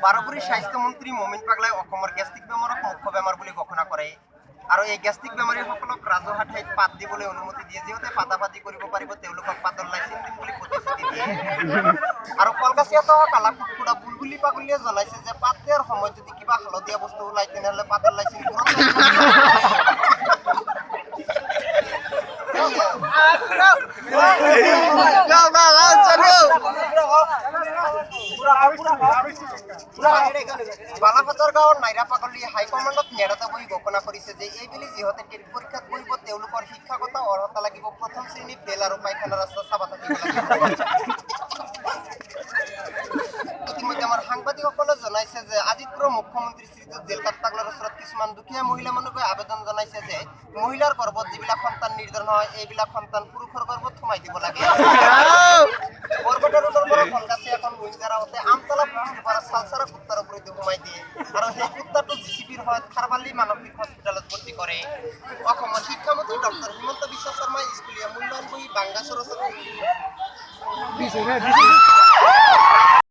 বাৰপুৰীৰ স্বাস্থ্যমন্ত্ৰী মমিন পাগলাই অসমৰ গেষ্ট্ৰিক বেমাৰক মুখ্য বেমাৰ বুলি ঘোষণা কৰে আৰু এই গেষ্ট্ৰিক বেমাৰীসকলক ৰাজহুৱা ঠাইত পাত দিবলৈ অনুমতি দিয়ে যিহেতু পাতাপাতি কৰিব পাৰিব তেওঁলোকক পাতৰ লাইচেঞ্চ দিম বুলি প্ৰতিশ্ৰুতি দিয়ে আৰু কলকাছিয়াতো কালা কুকুৰা বুলবুলি পাগলিয়ে জনাইছে যে পাত দিয়াৰ সময়ত যদি কিবা হালধীয়া বস্তু ওলাই তেনেহ'লে পাতৰ লাইচেঞ্চ বালাফাতৰ গাঁৱৰ নাইৰা পাগলী হাইকমাণ্ডত নেৰাতা বহি ঘোষণা কৰিছে যে এইবেলি যিহঁতে টেট পৰীক্ষাত বহিব তেওঁলোকৰ শিক্ষাগত অৰ্হতা লাগিব প্ৰথম শ্ৰেণী ফেল আৰু পায়খানা ৰাস্তা চাবা থাকিব লাগিব। ইতিমধ্যে আমাৰ সাংবাদিকসকলে জনাইছে যে আজিপুৰৰ মুখ্যমন্ত্ৰী শ্ৰীযুত জেলকাত পাগলাৰ ওচৰত কিছুমান দুখীয়া মহিলা মানুহে আবেদন জনাইছে যে মহিলাৰ গৰ্ভত যিবিলাক সন্তান নিৰ্ধাৰণ হয় এইবিলাক সন্তান পুৰুষৰ গৰ্ভত সোমাই দিব লাগে। বৰপেটা ৰোডৰ পৰা কলকাছিয়া এখন উইংগাৰ আহোঁতে আমতলা পুখুৰীৰ পৰা চালচাৰা কুত্তাৰ ওপৰত সোমাই দিয়ে আৰু সেই কুত্তাটো জিচিপিৰ সহায়ত খাৰবালি মানসিক হস্পিটেলত ভৰ্তি কৰে। অসমৰ শিক্ষামন্ত্ৰী ডক্টৰ হিমন্ত বিশ্ব শৰ্মাই স্কুলীয়া মূল্যায়ন বহি বাংগাচৰ